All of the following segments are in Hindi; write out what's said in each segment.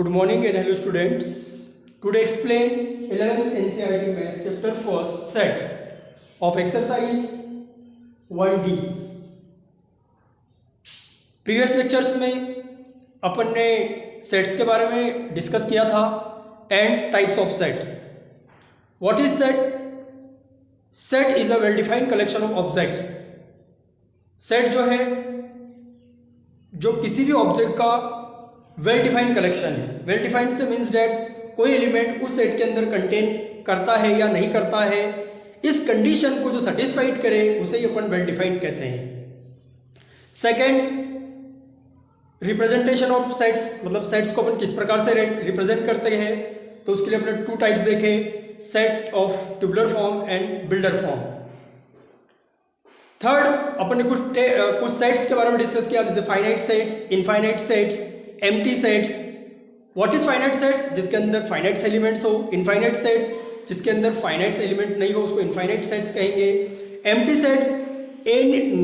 Good morning and hello students. Today explain 11th NCERT Math chapter first sets of exercise 1D. Previous lectures में अपन ने सेट्स के बारे में डिस्कस किया था and types of sets. What is set? Set is a well defined collection of objects. Set जो है जो किसी भी ऑब्जेक्ट का वेल डिफाइंड कलेक्शन है. वेल डिफाइंड से मीन्स डैट कोई एलिमेंट उस सेट के अंदर कंटेन करता है या नहीं करता है, इस कंडीशन को जो सेटिस्फाइड करे उसे ही अपन वेल डिफाइंड कहते हैं. सेकंड, रिप्रेजेंटेशन ऑफ सेट्स, मतलब सेट्स को अपन किस प्रकार से रिप्रेजेंट करते हैं, तो उसके लिए अपने टू टाइप्स देखे, set of tubular form and builder form. Third, अपन ने कुछ सेट्स के बारे में डिस्कस किया, जैसे finite sets, infinite sets, empty sets. What is finite sets? जिसके अंदर फाइनाइट एलिमेंट्स हो. इनफाइनाइट सेट्स जिसके अंदर फाइनाइट एलिमेंट नहीं हो उसको इनफाइनाइट सेट्स कहेंगे. Empty sets,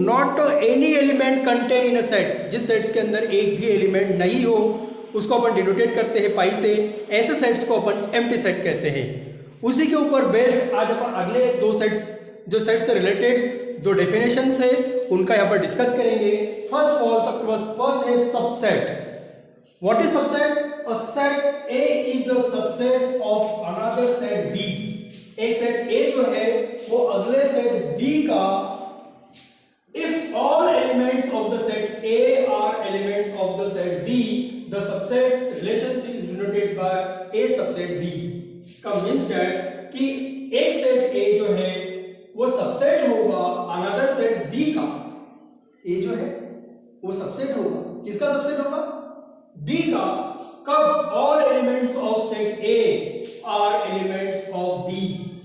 not any element contain in a sets, जिस सेट्स के अंदर एक भी एलिमेंट नहीं हो उसको अपन डिनोटेट करते हैं पाई से. ऐसे सेट्स को अपन एम्प्टी सेट कहते हैं. उसी के ऊपर बेस्ड आज अपन अगले दो सेट्स, जो सेट्स से रिलेटेड दो डेफिनेशंस है उनका यहाँ पर डिस्कस करेंगे. फर्स्ट ऑफ ऑल सबके पास फर्स्ट है subset. What is subset? A set A is a subset of another set B. एक सेट A जो है वो अगले सेट B का if all elements of the set A are elements of the set B, the subset relationship is denoted by A subset B. इसका मीन्स क्या है कि एक सेट A जो है वो सबसेट होगा another set B का. A जो है वो सबसेट होगा. किसका सबसेट होगा? B का. कब? All elements of set A are elements of B.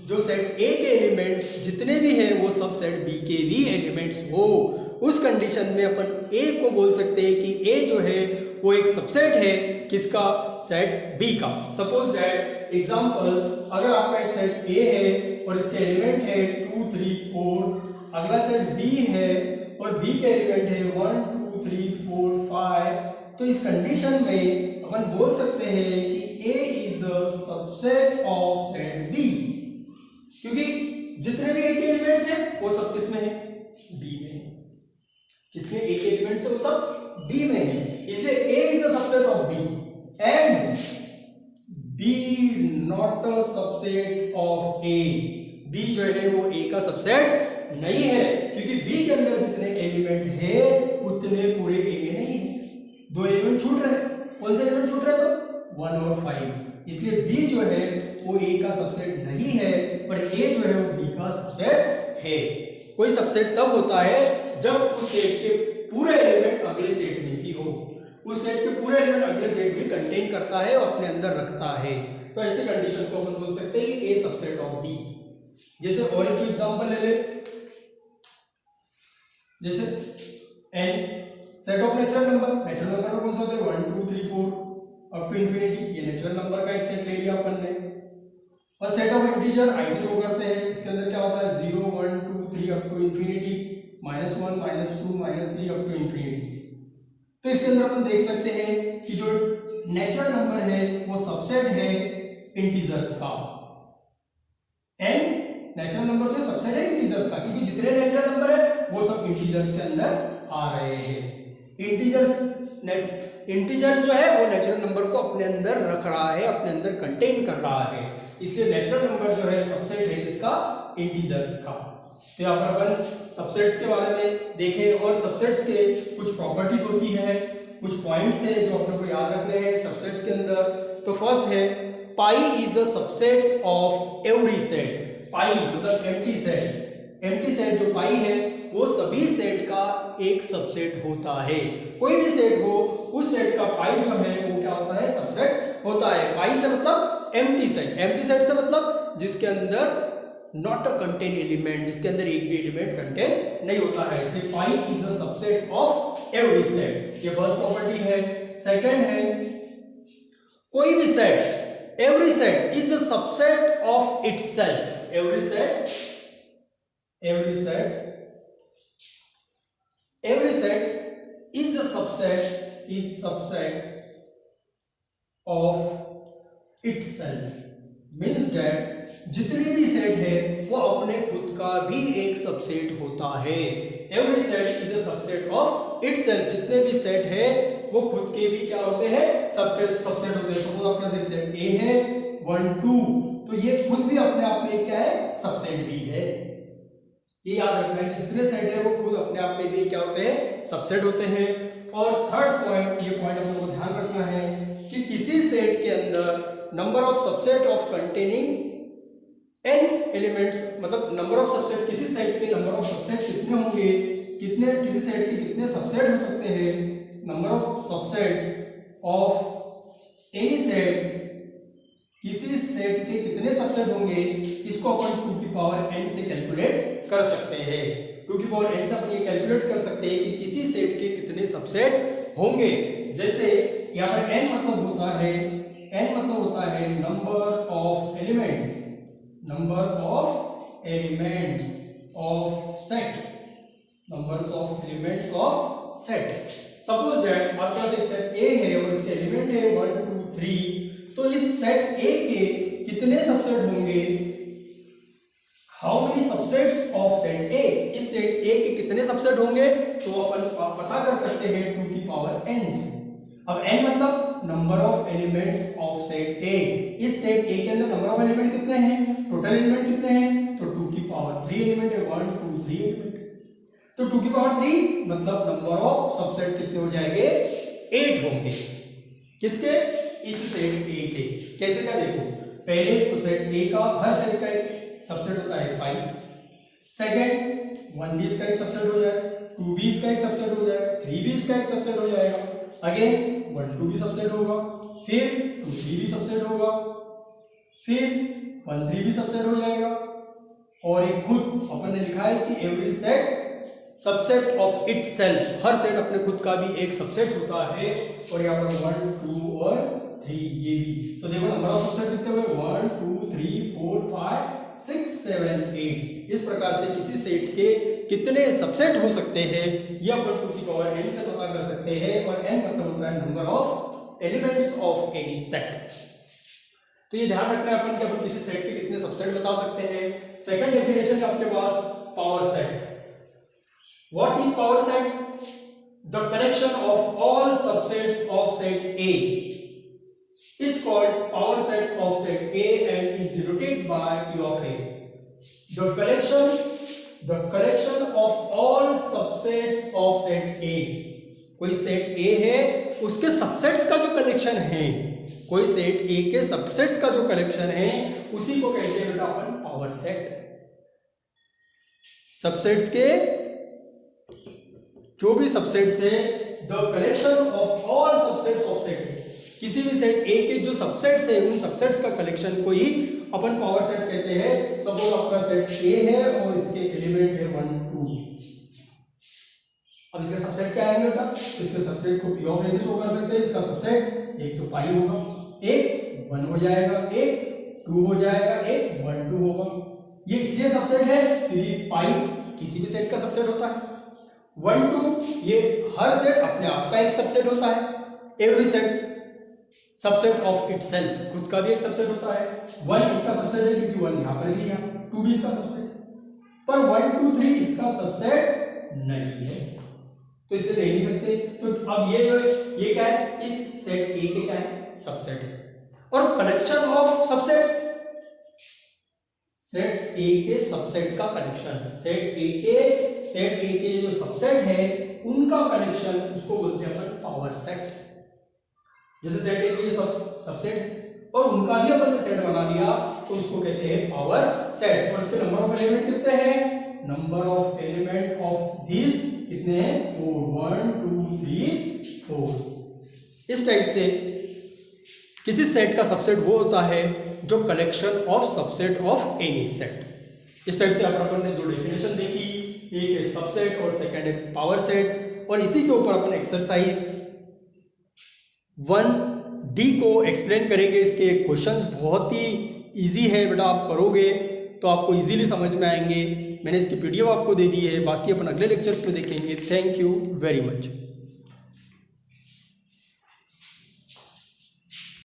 जो सेट A के एलिमेंट्स जितने भी हैं वो सब सेट B के भी एलिमेंट्स हो, उस कंडीशन में अपन A को बोल सकते हैं कि A जो है वो एक सबसेट है किसका? सेट B का. सपोज दैट एग्जांपल, अगर आपका एक सेट A है और इसके एलिमेंट है 2 3 4, अगला सेट B है और B के एलिमेंट है 1 2 3 4 5, तो इस कंडीशन में अपन बोल सकते हैं कि A is a subset of set B, क्योंकि जितने भी A के एलिमेंट्स हैं वो सब किस में है? B में है. जितने A के एलिमेंट्स हैं वो सब B में है, इसलिए A is a subset of B and B not a subset of A. B जो है वो A का सबसेट नहीं है, क्योंकि B के अंदर जितने एलिमेंट है उतने पूरे A में नहीं है. दो एलिमेंट छूट रहे हैं. कौन से एलिमेंट छूट रहे हैं? तो 1 और 5. इसलिए B जो है वो A का सबसेट नहीं है, पर A जो है वो B का सबसेट है. कोई सबसेट तब होता है जब उस सेट के पूरे एलिमेंट अगले सेट में भी हो, उस सेट के पूरे एलिमेंट अगले सेट भी कंटेन करता है और अपने अंदर रखता है. तो ऐसे कंडीशन को अपन बोल सकते हैं कि A सबसेट ऑफ B. जैसे और एक एग्जांपल ले ले, जैसे n set of natural number. Natural number कौन सा होता है? 1 2 3 4 अप टू इंफिनिटी. ये नेचुरल नंबर का एक सेट ले लिया अपन ने. और सेट ऑफ इंटीजर i से शो करते हैं. इसके अंदर क्या होता है? 0 1 2 3 up to infinity, -1 -2 -3 up to infinity. तो इसके अंदर अपन देख सकते हैं कि जो नेचुरल नंबर है वो सबसेट है इंटीजर्स का. n नेचुरल नंबर जो सबसेट है इंटीजर्स का, क्योंकि जितने नेचुरल नंबर है वो सब इंटीजर्स के अंदर आ रहे हैं. इंटीजर जो है वो नेचुरल नंबर को अपने अंदर रख रहा है, अपने अंदर कंटेन कर रहा है, इसलिए नेचुरल नंबर जो है सबसेट है किसका? इंटीजर्स का. तो यहाँ पर अपन सबसेट्स के बारे में देखें और सबसेट्स के कुछ प्रॉपर्टीज होती है, कुछ पॉइंट्स है जो अपने को याद रखने हैं सबसेट्स के अंदर. तो फर्स्ट है pi is a subset of every set. Pi मतलब एम्प्टी सेट. एम्प्टी सेट जो पाई है वो सभी सेट का एक सबसेट होता है. कोई भी सेट हो उस सेट का पाई जो है वो क्या होता है? सबसेट होता है. पाई से मतलब एम्प्टी सेट. एम्प्टी सेट से मतलब जिसके अंदर नॉट अ कंटेन एलिमेंट, जिसके अंदर एक भी एलिमेंट कंटेन नहीं होता है. इसलिए पाई is a subset of every set. ये फर्स्ट प्रॉपर्टी है. सेकंड है कोई भी set, every set is a subset of itself. Every set is a subset of itself means that जितने भी सेट है वो अपने खुद का भी एक सबसेट होता है। Every set is a subset of itself. जितने भी सेट है वो खुद के भी क्या होते हैं, सबसेट होते हैं। सपोज आपके पास एक सेट ए है 1 2, तो ये खुद भी अपने आप में क्या है, सबसेट भी है। ये याद रखना है कि जितने सेट है वो खुद अपने आप में भी क्या होते हैं, सबसेट होते हैं। और थर्ड पॉइंट, ये पॉइंट हम लोग को ध्यान रखना है कि किसी सेट के अंदर number of subset of containing n elements, मतलब नंबर ऑफ सबसेट, किसी सेट के नंबर ऑफ सबसेट कितने होंगे, कितने किसी सेट के कितने सबसेट हो सकते हैं, number of subsets of any set, किसी सेट के कितने सबसेट होंगे, इसको अपन 2 की पावर n से कैलकुलेट कर सकते हैं। 2 की पावर n से अपन ये कैलकुलेट कर सकते हैं कि किसी सेट के कितने सबसेट होंगे। जैसे यहाँ पर n मतलब होता है number of elements, number of elements of set, numbers of elements of set. Suppose that आपके पास एक सेट ए है और इसके एलिमेंट है 1 2 3, तो इस सेट ए के कितने सबसेट होंगे, how many subsets of set ए, इस सेट ए के कितने सबसेट होंगे, तो अपन पता कर सकते हैं 2 की पावर n से। अब n मतलब number of elements of set ए। इस सेट ए के अंदर नंबर ऑफ एलिमेंट कितने हैं, टोटल एलिमेंट कितने हैं, तो 2 की पावर 3 एलिमेंट है, 1 2 3 एलिमेंट। तो 2 की पावर 3 मतलब नंबर ऑफ सबसेट कितने हो जाएंगे, 8 होंगे। किसके, इस सेट ए के। कैसे क्या देखो, पहले तो सेट ए का हर सेट का एक सबसेट होता है पाई, सेकंड 1b इसका एक सबसेट हो जाए, 2b इसका एक सबसेट हो जाए, 3b इसका एक सबसेट हो जाएगा, अगेन 1 2 भी सबसेट होगा, फिर 2 3 भी सबसेट होगा, फिर 1 3 भी सबसेट हो जाएगा। और एक खुद अपन ने लिखा है कि every set subset of itself, her set अपने खुद का भी एक सबसेट होता है। और यहाँ पर 1 2 और 3 ये भी। तो देखो नंबर ऑफ सबसेट कितने हुए, 1 2 3 4 5 6 7 8। इस प्रकार से किसी सेट के कितने सबसेट हो सकते हैं ये अपन 2 की पावर n से पता कर सकते हैं। और n मतलब होता है number of elements of any set. तो ये ध्यान रखना है अपन कि अपन किसी सेट के कितने सबसेट बता सकते हैं। सेकंड डेफिनेशन है आपके पास power set. What is power set, the collection of all subsets of set A is called power set of set A and is denoted by P of A. The collection of all subsets of set A. कोई सेट A है उसके सबसेट्स का जो कलेक्शन है, कोई सेट A के सबसेट्स का जो कलेक्शन है उसी को कहते हैं बेटा अपन पावर सेट। सबसेट्स के जो भी सबसेट्स है, the collection of all subsets of set A, किसी भी सेट ए के जो सबसेट्स है उन सबसेट्स का कलेक्शन को ही अपन पावर सेट कहते हैं। सपोज आपका सेट ए है और इसके एलिमेंट है 1 2। अब इसका सबसेट क्या आएगा बेटा, इसके सबसेट को पी ऑफ ए से शो कर सकते हैं। इसका सबसेट एक तो पाई होगा, एक 1 हो जाएगा, एक 2 हो जाएगा, एक 1 2 होगा। ये इसलिए सबसेट है क्योंकि पाई किसी भी सेट का सबसेट होता है। 1 2 ये हर सेट अपने आप का एक सबसेट होता है। Every set subset of itself, खुद का भी एक सबसेट होता है। 1 इसका सबसेट है क्योंकि 1 यहां पर भी है, 2 भी इसका सबसेट, पर 1 2 3 इसका सबसेट नहीं है, तो इसलिए ले नहीं सकते। तो अब ये क्या है, इस सेट ए के क्या है, सबसेट है। और कलेक्शन ऑफ सबसेट, सेट ए के सबसेट का कलेक्शन, सेट ए के जो सबसेट है उनका कलेक्शन, उसको बोलते हैं अपन पावर सेट। जैसे सेट ए के सबसेट है और उनका भी अपन ने सेट बना लिया तो उसको कहते हैं पावर सेट। और इसके नंबर ऑफ एलिमेंट कितने हैं, number of element of this कितने हैं, 4 1 2 3 4। इस टाइप से किसी सेट का सबसेट वो होता है जो collection of subset of any set. इस टाइप से अपन ने दो डेफिनेशन देखी, एक है सबसेट और सेकंड है पावर सेट। और इसी के ऊपर अपन एक्सरसाइज 1D को एक्सप्लेन करेंगे। इसके क्वेश्चंस बहुत ही इजी है बेटा, आप करोगे तो आपको इजीली समझ में आएंगे। मैंने इसकी पीडीएफ आपको दे दी है, बाकी अपन अगले लेक्चर्स में देखेंगे। Thank you very much.